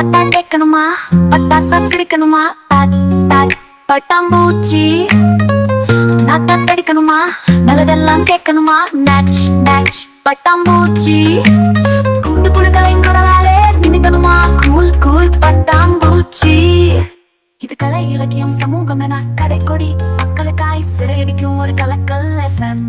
பாட்டா கேட்கணுமா, பட்டாசா சிரிக்கணுமா, பட்டாம்பூச்சி நாட்டா படிக்கணுமா, நல்லதெல்லாம் கேட்கணுமா, நேச் நேச் பட்டாம்பூச்சி கூட்டு புழுக்களையும் குரலாலே நினைக்கணுமா, கூல் கூல் பட்டாம்பூச்சி. இது கலை இலக்கியம் சமூகம் என கடைக்கொடி மக்களுக்காய் சிறையடிக்கும் ஒரு கலக்கல் FM.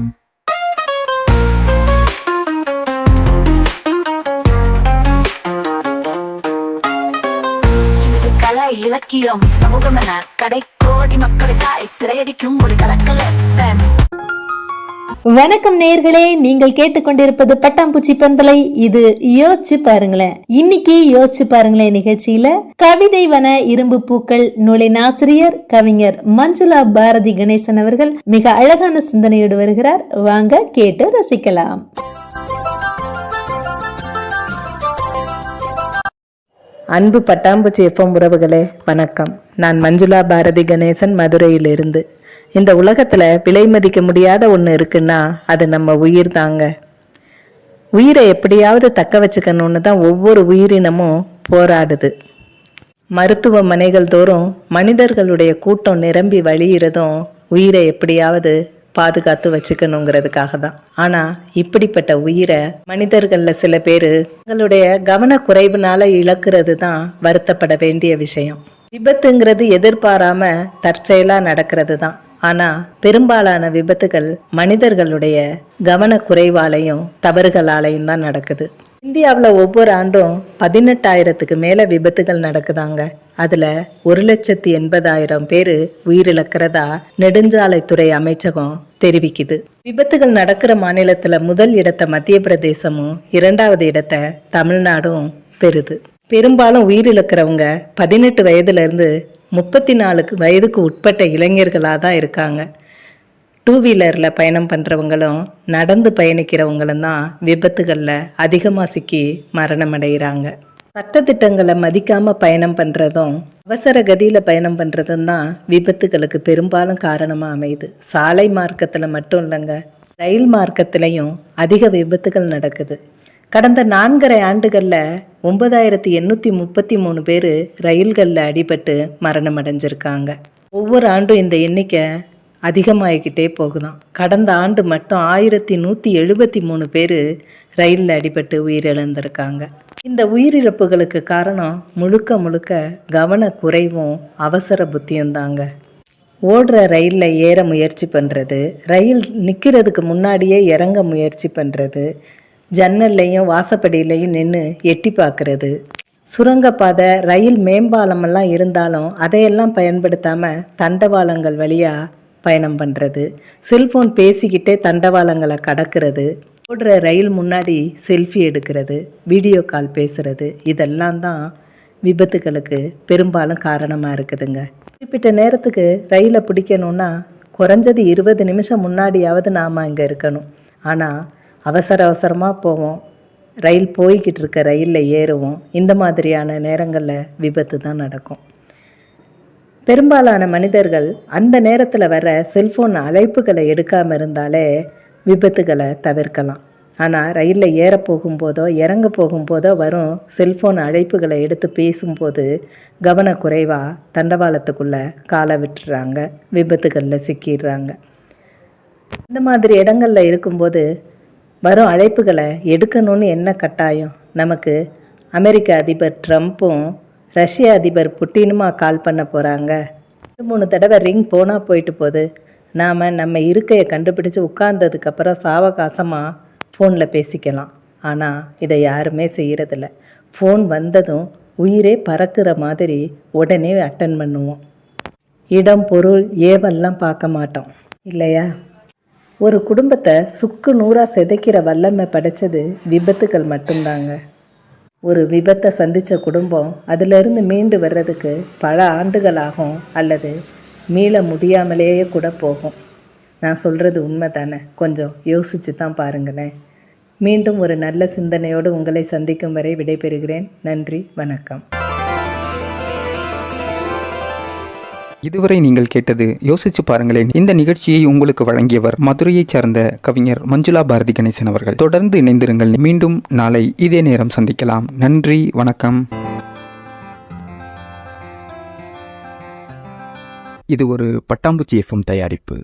இலக்கியம் சமூகம் என கடைக்கோடி மக்களுக்காய் சிறையடிக்கும் ஒரு கலக்கல் FM. வணக்கம் நேயர்களே, நீங்கள் கேட்டுக்கொண்டிருப்பது பட்டாம்பூச்சி பண்பலை. இது யோசிச்சு பாருங்களேன். இன்னைக்கு யோசிச்சு பாருங்களேன் நிகழ்ச்சியில கவிதை வன இரும்பு பூக்கள் நூலின் ஆசிரியர் கவிஞர் மஞ்சுளா பாரதி கணேசன் அவர்கள் மிக அழகான சிந்தனையோடு வருகிறார். வாங்க கேட்டு ரசிக்கலாம். அன்பு பட்டாம்பூச்சி எஃப்எம் உறவுகளே வணக்கம். நான் மஞ்சுளா பாரதி கணேசன், மதுரையிலிருந்து. இந்த உலகத்தில் விலை மதிக்க முடியாத ஒன்று இருக்குன்னா அது நம்ம உயிர் தாங்க. உயிரை எப்படியாவது தக்க வச்சுக்கணும்னு தான் ஒவ்வொரு உயிரினமும் போராடுது. மருத்துவமனைகள் தோறும் மனிதர்களுடைய கூட்டம் நிரம்பி வழியிறதும் உயிரை எப்படியாவது பாதுகாத்து வச்சுக்கணுங்கிறதுக்காக தான். ஆனால் இப்படிப்பட்ட உயிரை மனிதர்களில் சில பேர் தங்களுடைய கவனக்குறைவுனால இழக்கிறது தான் வருத்தப்பட வேண்டிய விஷயம். விபத்துங்கிறது எதிர்பாராம தற்செயலாக நடக்கிறது தான். ஆனால் பெரும்பாலான விபத்துகள் மனிதர்களுடைய கவனக்குறைவாலையும் தவறுகளாலையும் தான் நடக்குது. இந்தியாவில் ஒவ்வொரு ஆண்டும் 18,000க்கு மேலே விபத்துகள் நடக்குதாங்க. அதில் 1,80,000 பேர் உயிரிழக்கிறதா நெடுஞ்சாலைத்துறை அமைச்சகம் தெரிவிக்குது. விபத்துகள் நடக்கிற மாநிலத்தில் முதல் இடத்தை மத்திய பிரதேசமும் 2வது இடத்தை தமிழ்நாடும் பெறுது. பெரும்பாலும் உயிரிழக்கிறவங்க 18 வயதுலேருந்து 34 வயதுக்கு உட்பட்ட இளைஞர்களாக தான் இருக்காங்க. 2 வீலரில் பயணம் பண்ணுறவங்களும் நடந்து பயணிக்கிறவங்களும் தான் விபத்துகளில் அதிகமாக சிக்கி மரணம் அடைகிறாங்க. சட்டத்திட்டங்களை மதிக்காமல் பயணம் பண்ணுறதும் அவசர கதியில் பயணம் பண்ணுறதும் தான் விபத்துகளுக்கு பெரும்பாலும் காரணமாக அமையுது. சாலை மார்க்கத்தில் மட்டும் இல்லைங்க, ரயில் மார்க்கத்திலையும் அதிக விபத்துகள் நடக்குது. கடந்த 4.5 ஆண்டுகளில் 9,833 பேர் ரயில்களில் அடிபட்டு மரணம் அடைஞ்சிருக்காங்க. ஒவ்வொரு ஆண்டும் இந்த எண்ணிக்கை அதிகமாகிக்கிட்டே போகுதாம். கடந்த ஆண்டு மட்டும் 1,173 பேர் ரயிலில் அடிபட்டு உயிரிழந்திருக்காங்க. இந்த உயிரிழப்புகளுக்கு காரணம் முழுக்க முழுக்க கவனக்குறைவும் அவசர புத்தியும் தாங்க. ஓடுற ரயிலில் ஏற முயற்சி பண்ணுறது, ரயில் நிற்கிறதுக்கு முன்னாடியே இறங்க முயற்சி பண்ணுறது, ஜன்னல்லையும் வாசப்படியிலையும் நின்று எட்டி பார்க்குறது, சுரங்கப்பாதை ரயில் மேம்பாலமெல்லாம் இருந்தாலும் அதையெல்லாம் பயன்படுத்தாமல் தண்டவாளங்கள் வழியாக பயணம் பண்ணுறது, செல்ஃபோன் பேசிக்கிட்டே தண்டவாளங்களை கடக்கிறது, ஓடுற ரயில் முன்னாடி செல்ஃபி எடுக்கிறது, வீடியோ கால் பேசுகிறது, இதெல்லாம் தான் விபத்துகளுக்கு பெரும்பாலும் காரணமாக இருக்குதுங்க. குறிப்பிட்ட நேரத்துக்கு ரயிலை பிடிக்கணுன்னா குறைஞ்சது 20 நிமிஷம் முன்னாடியாவது நாம் அங்கே இருக்கணும். ஆனால் அவசரமாக போவோம், ரயில் போய்கிட்டு இருக்க ரயிலில் ஏறுவோம். இந்த மாதிரியான நேரங்களில் விபத்து தான் நடக்கும். பெரும்பாலான மனிதர்கள் அந்த நேரத்தில் வர செல்ஃபோன் அழைப்புகளை எடுக்காமல் இருந்தாலே விபத்துகளை தவிர்க்கலாம். ஆனால் ரயிலில் ஏற போகும்போதோ இறங்க போகும்போதோ வரும் செல்ஃபோன் அழைப்புகளை எடுத்து பேசும்போது கவனக்குறைவாக தண்டவாளத்துக்குள்ளே காலை விட்டுறாங்க, விபத்துகளில் சிக்கிடுறாங்க. இந்த மாதிரி இடங்களில் இருக்கும்போது வரும் அழைப்புகளை எடுக்கணும்னு என்ன கட்டாயம்? நமக்கு அமெரிக்க அதிபர் ட்ரம்ப்பும் ரஷ்ய அதிபர் புட்டினுமா கால் பண்ண போகிறாங்க. 3 தடவை ரிங் போனால் போயிட்டு போகுது. நாம் நம்ம இருக்கையை கண்டுபிடிச்சி உட்கார்ந்ததுக்கப்புறம் சாவகாசமாக ஃபோனில் பேசிக்கலாம். ஆனால் இதை யாருமே செய்கிறதில்ல. ஃபோன் வந்ததும் உயிரே பறக்கிற மாதிரி உடனே அட்டன் பண்ணுவோம். இடம் பொருள் ஏவெல்லாம் பார்க்க மாட்டோம் இல்லையா? ஒரு குடும்பத்தை சுக்கு நூறாக சிதைக்கிற வல்லமை படைச்சது விபத்துகள் மட்டும்தாங்க. ஒரு விபத்தை சந்தித்த குடும்பம் அதிலிருந்து மீண்டு வர்றதுக்கு பல ஆண்டுகளாகும், அல்லது மீள முடியாமலேயே கூட போகும். நான் சொல்கிறது உண்மை தானே? கொஞ்சம் யோசித்து தான் பாருங்களேன். மீண்டும் ஒரு நல்ல சிந்தனையோடு உங்களை சந்திக்கும் வரை விடைபெறுகிறேன். நன்றி, வணக்கம். இதுவரை நீங்கள் கேட்டது யோசிச்சு பாருங்களேன். இந்த நிகழ்ச்சியை உங்களுக்கு வழங்கியவர் மதுரையைச் சார்ந்த கவிஞர் மஞ்சுளா பாரதி கணேசன் அவர்கள். தொடர்ந்து இணைந்திருங்கள். மீண்டும் நாளை இதே நேரம் சந்திக்கலாம். நன்றி, வணக்கம். இது ஒரு பட்டாம்பூச்சி எஃப்எம் தயாரிப்பு.